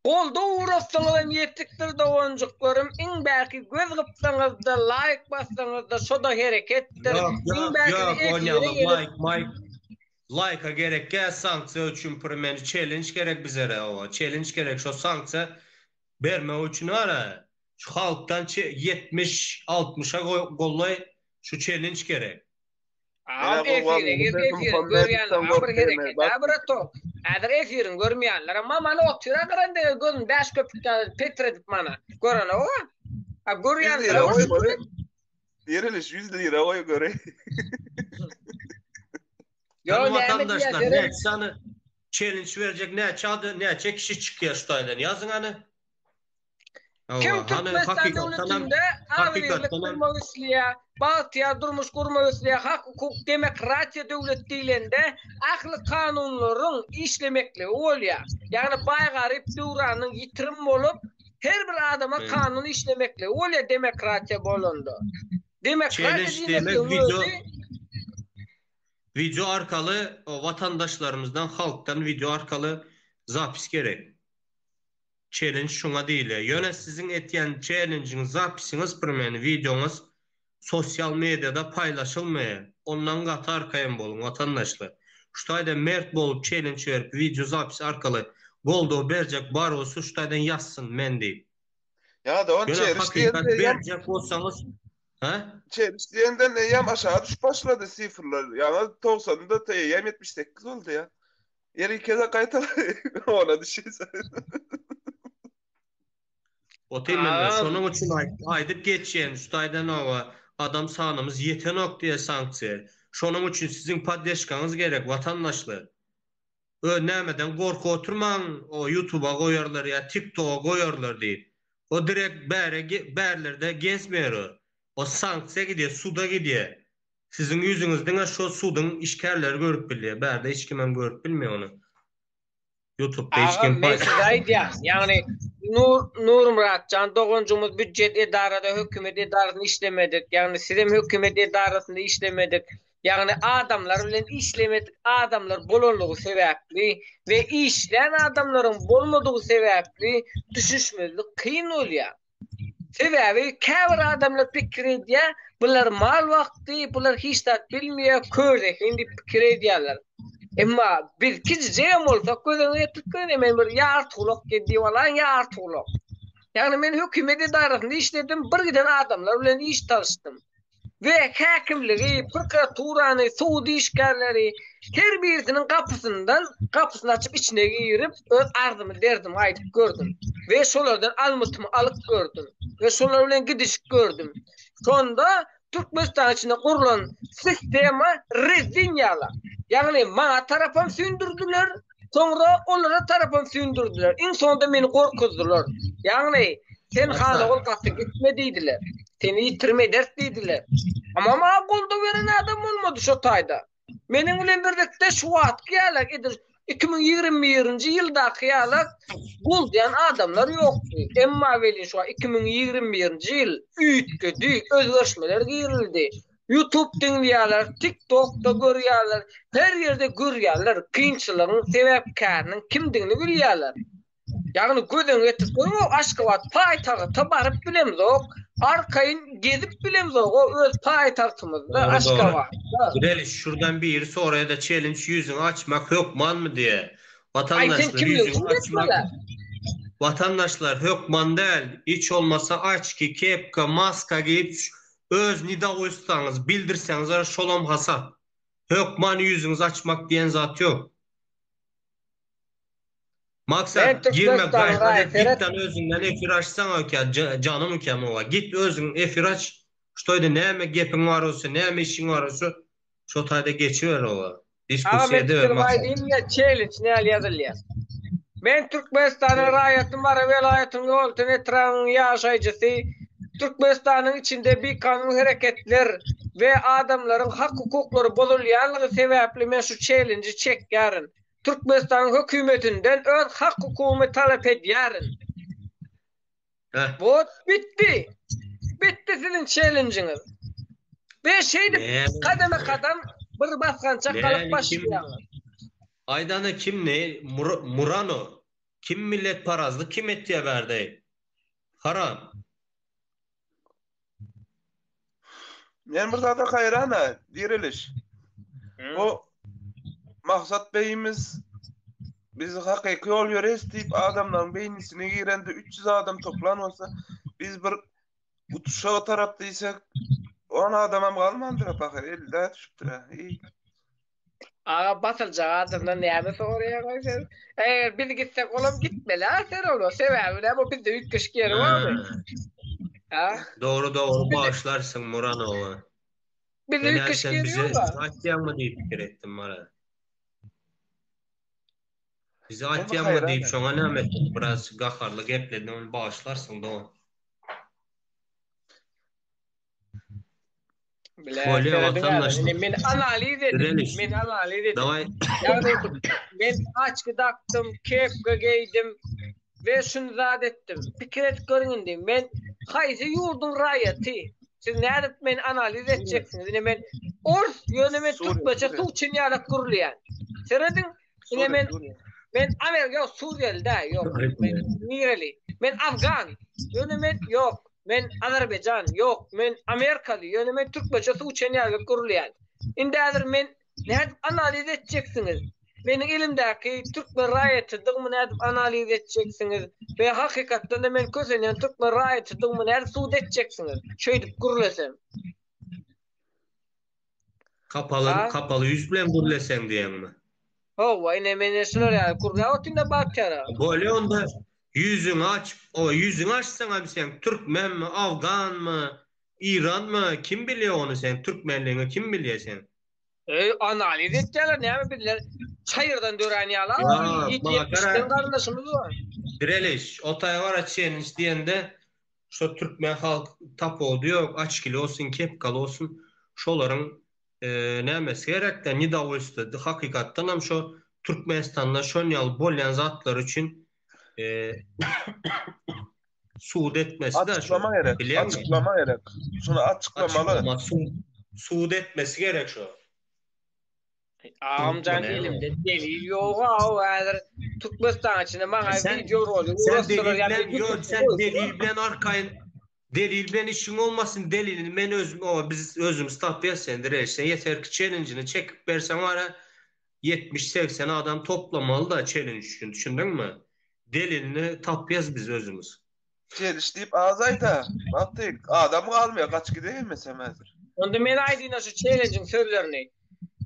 Golda uğraşsanızdan yettiktir doğuncuklarım. İn belki göz gıpsanızda, like bassanızda, şoda harekettir.
Yok
İn belki
oynayalı
efire
like'a gerek gel sanksiya için primeni challenge gerek bize o challenge gerek şu sanksiya verme için var ha. Şu halktan 70-60'a gollay şu challenge gerek.
Abi efirin görmeyenler bir hareket. Abrato. Adır efirin görmeyenler ama bana otura grande gözün beş köpükten petredip bana. Görene o. Ha
100
görmeyenler
lira
o.
oy göre. Diriliş 100 lira oy göre.
Yani vatandaşlar ne sana challenge verecek ne adı ne kişi çıkıyor şu taydan yazın hani.
Kim Türkmenistan devletinde ağırlık kurma üsliye, Baltiya durmuş kurma üsliye, hak hukuk demokratiya devlet dilinde aklı kanunların işlemekle oluyor. Yani baygarip duranın yitirim olup her bir adama kanun işlemekle oluyor demokratiya bolundu. Demokratiya demek
video arkalı vatandaşlarımızdan halktan video arkalı zapis gerek. Challenge şuna değil. Yöne sizin etiyen challenge'ın zapisiniz birmeni videonuz sosyal medyada paylaşılmaya. Ondan katı arkayın bolun vatandaşlar. Şutayda mert bolup challenge verip video zapisi arkalı goldo bercek bar olsa şutaydan yazsın men deyip.
Ya da on
hakikat bercek olsanız
çeliştiğinden yam aşağı düş başladı sıfırlar. Yani 90'da yam 78 oldu ya. Yer iki kez kayıt ona düşeyse.
O temenler şonun için aydıp geçen şutaydan ova adam sağlamız yeten noktaya sanksiya. Şonun için sizin paddeşkanız gerek vatandaşlar. Önlemeden korku oturman o YouTube'a koyarlar ya TikTok'a koyarlar deyip. O direkt berlerde gezmiyor. O sanksiya gidiyor, suda gidiyor. Sizin yüzünüzden şu sudun işkerleri görüp biliyor. Berde hiç kimden görüp bilmiyor onu. YouTube'da hiç kim
yani Nur Muratcan doğuncumuz bütçet idarada hükümet idarasında işlemedik. Yani sizin hükümet idarasında işlemedik. Yani adamlar bilen işlemedik. Adamlar bolonluğu sebepli ve işleyen adamların bolmadığı sebepli düşüşmezlik kıyın oluyor. Sebebi kavr adamlar fikir ediyor. Bunlar mal vakti, bunlar hiç de bilmiyor. Körde şimdi fikir ediyorlar. Emma bir kici olsa gözüne tıkkın hemen bir yar tulok gidiyor lan yar tulok.
Yani men hökümet idarasında işledim, bir giden adamlar bilen iş tanıştım. Ve hakimligi, prokuraturany, suudi işgärleri her birisinin kapısını açıp içine girip öz arzımı derdim aytıp gördüm. Ve şolardan almutymı alıp gördüm. Ve şolar bilen gidiş gördüm. Sonda Türkmenistan içinde kurulan sistema rezinyalar. Yani bana tarafım sündürdüler. Sonra onlara tarafım sündürdüler. En sonunda beni korkutdular. Yani sen hana ol katı gitmediydiler. Seni yitirme dertliydiler. Ama ma golda veren adam olmadı şu tayda. Menin bilen birlikte şu wagt gelek edir. 2021-nji ýylda kıyalak gol diýen adamlar ýokdy. Emma welin şu 2021-nji ýyl üýtgedi, özgerişmeler girildi. YouTube dinleýärler, TikTok'da görýärler, her ýerde görýärler. Kynçylygyň sebäpkärini kimdigini bilýärler. Yani gözün etip koyma Aşgabat paytagta barıp bilemzok. Arkayın gezip bilemzok. O öz paytagtymyzda Aşgabat.
Direliş şuradan bir sonraya da challenge yüzünü açmak hökman mı diye.
Ay
Vatandaşlar
sen kim
yüzünü
diyorsun?
açmak. Vatandaşlar hökman değil. Hiç olmasa açki, kepka, maska giyip öz nida oysanız bildirseniz şolam hasap. Hökman yüzünüz açmak diyen zat yok. Maksat girmek gayet gitten özünden efir açsan öken canım öken ola. Git özün efir aç. Ştoyda neyme gepin var olsa, neyme işin var olsa şu tayda geçiver ola. Diskusiya edever maksat.
Ama challenge ne yazılıyor? Ben Türkmenistan'ın raýatym var, welaýatyň ýoltyny etrafyny ýaşaýjysy. Türkmenistan'ın içinde bir kanun hareketler ve adamların hak hukuklary bozulýanlygy sebäpli men şu challenge çekýärin. Türkmenistan hökümetinden öz hak hukumy talap edýärin. Bu bitti. Bitti sizin challenge'iniz. Ve kademe kadam bir basgança kalıp başlaýar.
Aydanı kim ne? Murano. Kim millet parazlı kim ettiye verdi? Haram.
Men bir zada hayrana diriliş. O maksat beyimiz biz hakyky ol ýöres diýip adamlaryň beýnisine girende 300 adam toplan olsa biz bir utuşa tarapdysak 10 adamam galmandyr bakar elde düşüpdir.
Basılacak adamlar näme soruya koysan? Eğer biz gitsek olam gitmeli ha sen onu. Sebäbi bu bizde üç kişi yeri var mı?
Doğru bağışlarsın Muranova.
Bizde üç kişi yeri yok mu?
Atyan mı deyip fikir ettim bana. Bizi atyan mı deyip şoňa näme etdim? Biraz gaharly gepledin onu bağışlarsın da o.
Men analiz etdim. Men açky daktım, kepge geydim ve şunu zat ettim. Pikir et göründü. Men haýsy ýurdun raýaty. Siz näde men analiz etjeksiniz? Ine men Ors ýönemen Türkçe suçun ýarak gurulýan. Seredin ine men Amerika Suriýalda ýok. Men Nireli. Men Afgan. Ýönemen ýok. Men Azerbaycan yok, men Amerikalı, yani men Türkçe suçun ýarak gurulýan. Indi häzir men näde analiz etjeksiniz? Menin elimdäki Türkmen raýatydygymy näde analiz etjeksiniz? Ve hakykatda da men kösenýän Türkmen raýatydygymy näde suwd etjeksiniz? Şöýdip gurulesem.
Kapalı yüz bilen gurulesem diýenmi?
Howa ine men şolar ýa gurulýar, otynda bakara.
Böyle onda yüzünü aç, o yüzünü açsan abi sen Türkmen mi, Afgan mı, İran mı, kim biliyor onu sen? Türkmenliğini kim biliyor sen?
Analiz ettiler, ne mi bilirler? Çayırdan dören yalan, yetişten kardeşimiz var.
Direliş, o tayvar açıyan isteyende, şu Türkmen halk tap oldu yok, açkili olsun, kepkalı olsun, şoların nemesi gerekten, nida oystu, hakikattan hem şu Türkmenistan'da şonyal bolyan zatlar için suud etmesi
açıklama gerek. Açıklama gerek. Şunu açıklamalı.
Suud etmesi gerek şu.
Amcan elimde delil yok ha. Türkmenistan içinde bana video rolü.
Sen delil bilen arkayın. Delil bilen işin olmasın. Delilini ben biz özümüz tapyasen direysen yeter ki challenge'ını çekip versen var ya 70-80 adam toplamalı da challenge için. Düşündün mü? Delilini tapyaz biz özümüz.
Çelişdip ağız ayta. Baktık adam kalmıyor kaç gideyim mesemezdir.
Onda men aýdyna şu challenge'in sözlerini.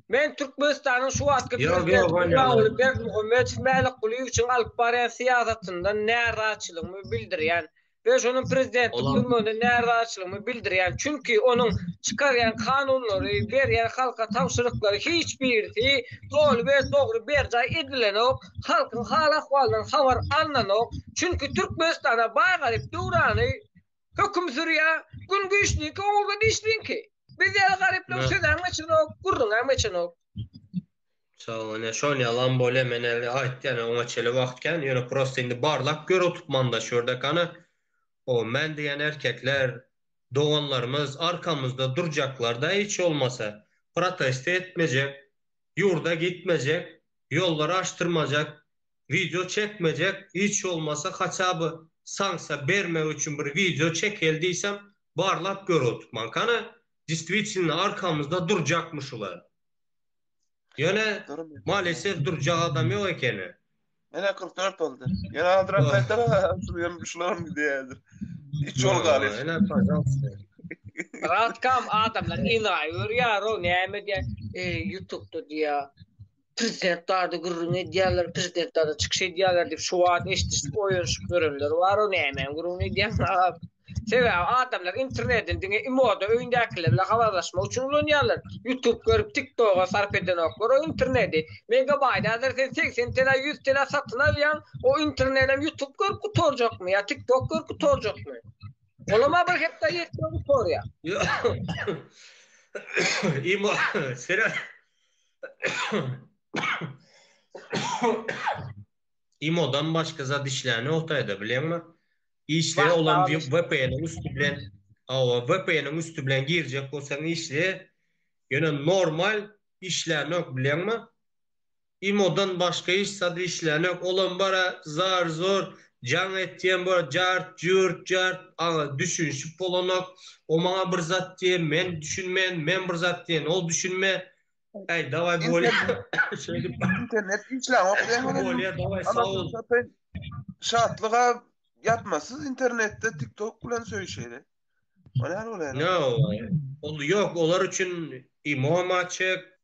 Men Türkmenistan'ın şu wagtky
Yok,
prezidenti
oynayalım.
Raul Berdimuhamed Melik Guliýew için alyp barýan siýasatyndan näraçylygymy bildirýän we şonun prezidentlik
Olam.
durumunda näraçylygymy bildirýän. Çünki onun çykarýan kanunlary, berýän halka tawşyryklary hiçbirisi dolu we dogry berjay edilenok, halkyň hal ahwalyndan habar alnanok. Çünki Türkmenistana baýgalyp durany höküm sürýär, gün güýçliki oňa dişlinki. Biz ýa garyplar
Ne?
söýdäň meçinok, gurrunga meçinok.
Sağ ol. Şol yalan böyle meneli ait yani ona çeli vaktken yani prosto indi barlak gör tutmanda şurada kanı o men diyen erkekler doğanlarımız arkamızda duracaklar da hiç olmasa protesto etmeyecek, yurda gitmeyecek, yolları açtırmayacak, video çekmeyecek, hiç olmasa kaçabı sansa vermek için bir video çekildiysem barlak gör tutman kanı действительно arkamızda duracakmışlar. Yani
Durmuyor.
maalesef duracak adam yok ekeni.
Mene 44 oldu. Yana aldıran kaytara şularım gidiyordur. Hiç yol galir.
Öyle pazartesi.
Ratkam adamlar inayıyor ya o näme diye YouTube'da diye prezidentler de gurrun ediyorlar, prezidentler de çıkış ediyorlar diye şu an eşitlik oyuncu görünler var o näme gurrun ediyorlar. Sebäbi adamlar internetten diňe imoda öýündekilerle habarlaşmak üçin ulanýarlar. YouTube görüp TikTok'a sarp edenoklar o interneti megabayt azar 80 tela 100 tela satyn alýan o internetten YouTube görüp gutorjakmy ya TikTok görüp gutorjakmy? Olama bir hepde yetdi gutorýar.
İmo sera İmodan başka zat işlerini ortaya bilenmi? İşleri
Bak,
olan
abi.
VPN'in üstü bilen VPN'in üstü bilen girecek olsan işleri yine normal işlerini yok bilenmi? İmodan başka iş sadı işlerini yok. Olan bara zar zor can ettiyen bara cart düşünüşüp olanok o bana bir zat diye men düşünmeyen men bir zat diyen ol düşünme. Hey davay böyle şöyle
İnternet işlem
böyle davay sağ ol.
Şartlığa yatmasız internette TikTok bilen söýüşýär. Mana olar.
No. Yok olar için imo açık,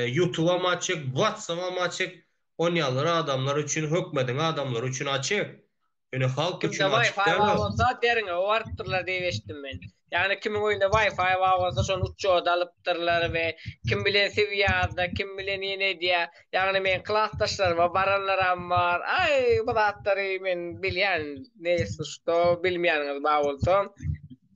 YouTube'a açık, WhatsApp'a açık. Onyalar adamlar için hükmedin adamlar için açık. Yani halk için
Kimde
açık
Wi-Fi
değil.
var olsa derine o arttırlar diye geçtim ben. Yani kimin oyunda Wi-Fi var olsa şonu uçuyorda alıptırlar ve kim bilen seviyada, kim bilen ne diye. Yani men klastaşlarıma baranlaram var. Ay bu zatları men bilyen ne suçto bilmeyeniniz bağ olsun.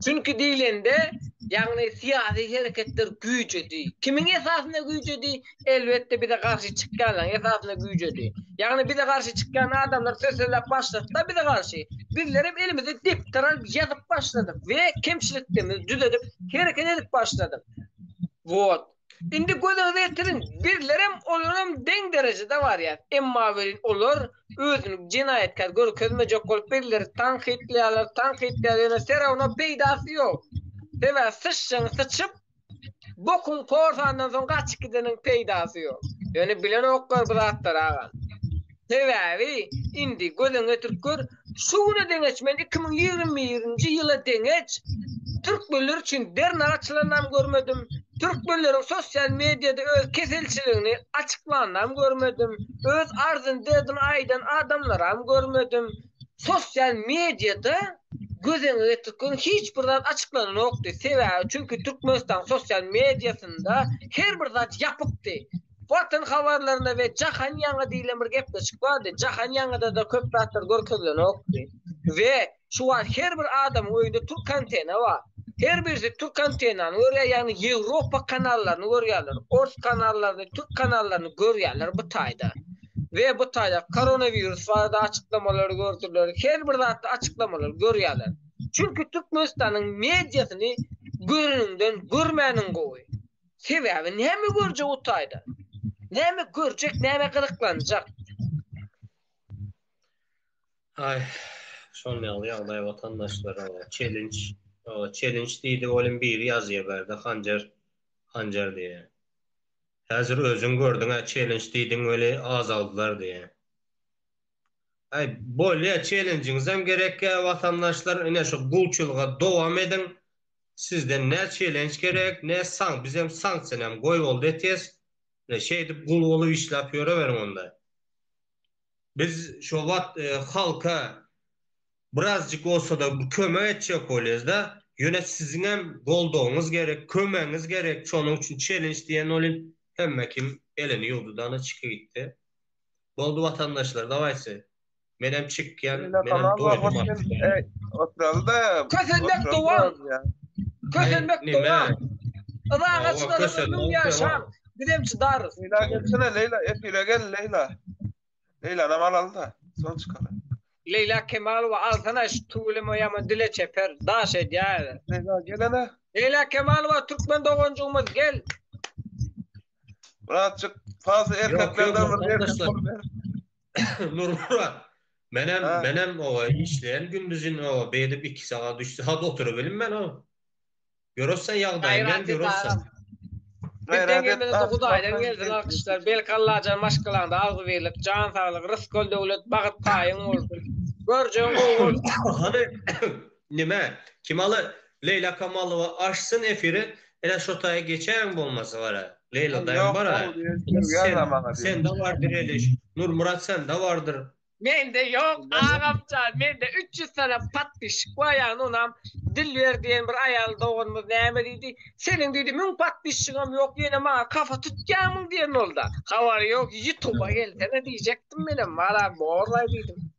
Çünkü dilinde yani siyasi hareketler güýjedi. Kimin esasında güýjedi? Elbette bir de karşı çıkanlar esasında güýjedi. Yani bir de karşı çıkan adamlar sözlerle başladı da bir de karşı. Bizler hep elimizde diptaral yazıp başladık ve kemçiliklerimizi düzeltip hareket edip başladık. Vot. Indi gözünüze getirin. Birlerim olurum den derecede var ya. Emma verin olur. Özünü cinayetkar görkezmeyecek olup birileri tankitlerler. Sera ona peydası yok. Ve sıçıp bokun korsandan sonra kaç gidenin peydası yok. Yani bilen okkar bıraktar ağam. Sebebi indi gözüne Türkür şunu deneç men 2020 ýyla deneç Türk bölleri için derne açılanam görmedim. Türk böllerin sosyal medyada öz kesilçiliğini açıklanam görmedim. Öz arzın dedin aydan adamlaram görmedim. Sosyal medyada gözüne Türk'ün hiç buradan açıklanan yoktu. Sebebi çünkü Türkmenistan sosyal medyasında her bir zat yapıktı. Vatan haberlerinde ve Cahan Yağı diýilen bir gep de çykdy. Cahan Yağı da köp zatlar görkezlen okdy. Ve şu an her bir adam öýünde Türk antena var. Her birisi Türk antenany görýär, yani Ýewropa kanallaryny görýärler. Ors kanallarını, Türk kanallarını görýärler bu taýda. Ve bu taýda koronavirus barada açıklamalar gördüler. Her bir zatda açıklamalar görýärler. Çünkü Türkmenistanyň mediasyny görününden görmänin gowy. Sebebi näme görjek o taýda? Näme görjek, näme gyryklanjak?
Ay, şol ýaly vatandaşlara challenge diýdi olim bir ýazýa berdi Hanjar diye. Häzir özüň gördüň challenge diýdiň öyle az aldylar diye. Bolya challenge'inizem gerek ya vatandaşlar ene şu gulçuluğa devam edin. Sizden ne challenge gerek ne bizim sanksiyonem goy oldu etes. Ne şeydi gul olu işlep verim onda. Biz şu halka birazcık olsa da kömek edecek oluyuz da yönet sizin hem golduğunuz gerek, kömeğiniz gerek. Çoğunun için challenge diyen olun hem kim elini yoldudan çıkı gitti. Goldu vatandaşlar davaysa. Menem çıkken, menem doydum artık.
Oturalım.
Kösenmek doğan. Kösenmek doğan. Irak'asına da yaşam. Gidemçi darız.
Leyla gelsene Leyla. Efire gel Leyla. Leyla namal al da. Son çıkalım.
Leyla Kemal ve altına şu tuğulemu yaman dile çeper. Daş ediyar.
Leyla gelene.
Leyla Kemal ve Türkmen doğancuğumuz gel.
Birazcık fazla erkeklerden
Nurmurat. Menem o işleyen gündüzün o beydip 2 saat 3 saat oturup ben o. Görürsen yağdayım görürsen.
Bizden gelmedi Hudaydan geldin arkadaşlar. Belkallacan maşkılanda algı verilip can sağlık Rıskol devlet bağıt kayın oldu. Göreceğin oldu.
Hani nime? Kimalı Leyla Kamalova açsın efiri. Ele şotaya geçen olması var ha. Leyla dayım var ha. Sen de vardır eleş. Nurmurat sen de vardır.
Men de yok ağamcan. Men de 300 sene patmış. Koyan onam Dilber diyen bir ayal doğunmuz näme dedi. Senin dedi mün patmışçığım yok yine bana kafa tutacağımın diyen oldu. Havar yok YouTube'a gelsene diyecektim benim. Valla borlay dedim.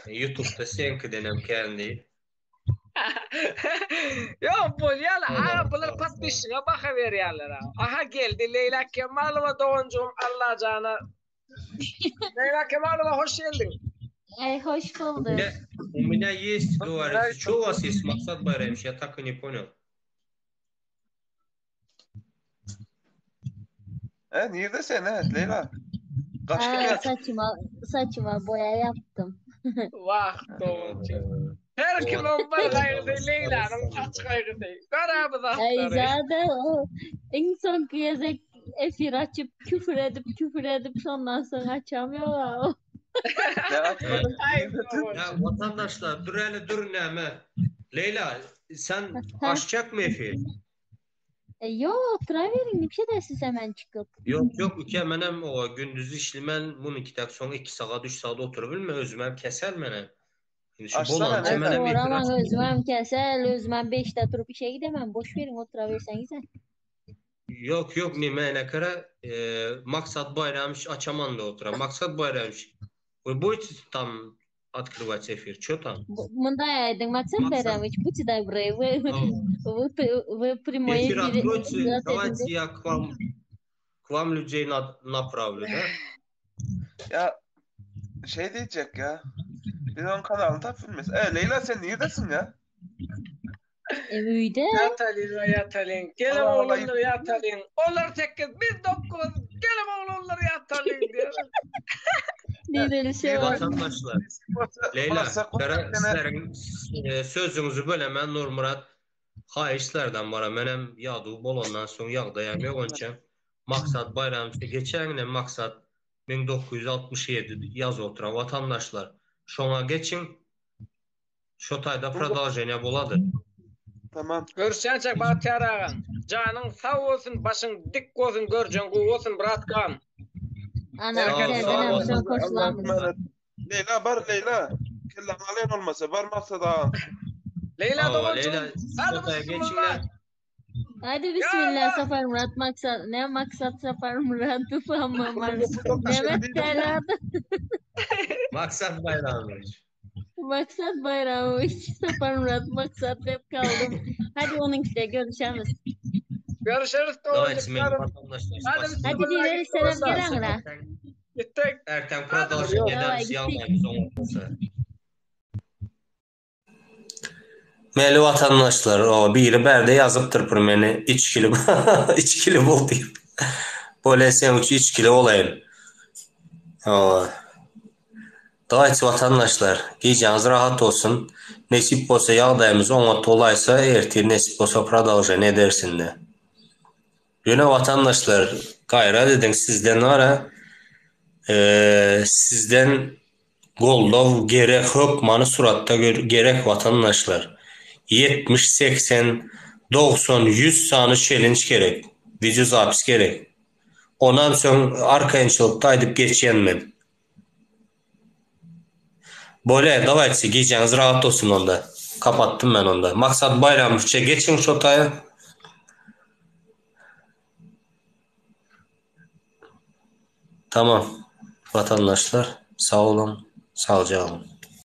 YouTube'da senki denem kendi.
Yok bu yana aha bunlar patmışçığına bakaver yerler. Aha geldi Leyla Kemalova doğuncuğum Allah cana. Leyla Kemalova hoş geldin.
Hoş bulduk.
У меня есть, говорит, что у вас есть Максат Байрамович? Я так и не понял.
Neredesin Leyla?
Saçıma boya yaptım.
Vah doğuncuğum. Her kim o var gayrı Leyla'nın saç gayrı. Garabı da.
Zaten o insan gezek efir açıp küfür edip ondan sonra açamıyorlar.
Ya vatandaşlar dur neme. Leyla sen açacak mı efir?
Yok oturabilirim. Bir şey dersiz hemen çıkıp.
Yok menem o gündüz işlimen bunun 2 dakika sonra 2 saat 3 saat oturup özümem keser menem.
Sonra özümem keser, özümem 5'te durup işe gidemem. Boş verin oturabilirseniz.
Yok ne kadar Maksat Bayrammış açaman da oturan. Maksat Bayrammış. Вы будете там открывать эфир? Что там?
Мында айдың Максат Байрамович, будьте добры, вы прямой
эфир
эфир.
Откройте, давайте я к вам людей направлю, да?
Ya şey diyecek ya. Biz onun kanalında filmiz. Leyla sen neredesin ya?
Evde.
Yatalin. Gelin oğlunlar yatalin. Onlar tekiz biz 9. Gelin oğlunlar yatalin diyor.
Vatandaşlar. Leyla, sizlerin sözünüzü bölemən Nurmurat xahişlərdən bara. Mənim yadı bol ondan sonra yağdayam yok onçam. Maksat Bayramçı geçen Maksat 1967 yaz oturan vatandaşlar. Şona geçin. Şotayda продолжение boladır.
Tamam.
Görüşecek Bahtiyar ağam. Canın sağ olsun, başın dik olsun, göreceğin kuğu olsun, bıratkam.
Leyla bar Leyla. Kellam alen olmasa var Maksat ağam.
Leyla doğuncuğum. Hadi bismillah.
Hadi bismillah Safar Murat Maksat. Ne Maksat Safar Murat ama Mehmet Terada.
Maksat Bayrammış.
Maksat Bayrammış. Safar Murat Maksat hep kaldım. Hadi onunkide görüşürüz.
Görüşürüz doğuncuğum.
Hadi dileri selam gelen ra.
Gittik.
Erken продолжение yalmayız olmasa. Meli vatandaşlar o biri berde yazıptır meni içkili bol deyip. Böyle sen uç içkili olayın. Dağıt vatandaşlar geceniz rahat olsun. Nesip olsa yağdayımız ona tolaysa ertir nesip olsa продолжение edersin de. Yine vatandaşlar gayret edin sizden ara sizden Gollov gerek hökmanı suratda gerek vatandaşlar. 70, 80, 90, 100 sanı challenge gerek. Video zapis gerek. Ondan soň arkaýynçylykda aýdyp geçýänmen. Bole, dawajçy giýjeňiz rahat olsun onda. Kapattım ben onda. Maksat Bayramovça geçin şotaya. Tamam. Vatandaşlar sağ olun. Sağlıcakla kalın.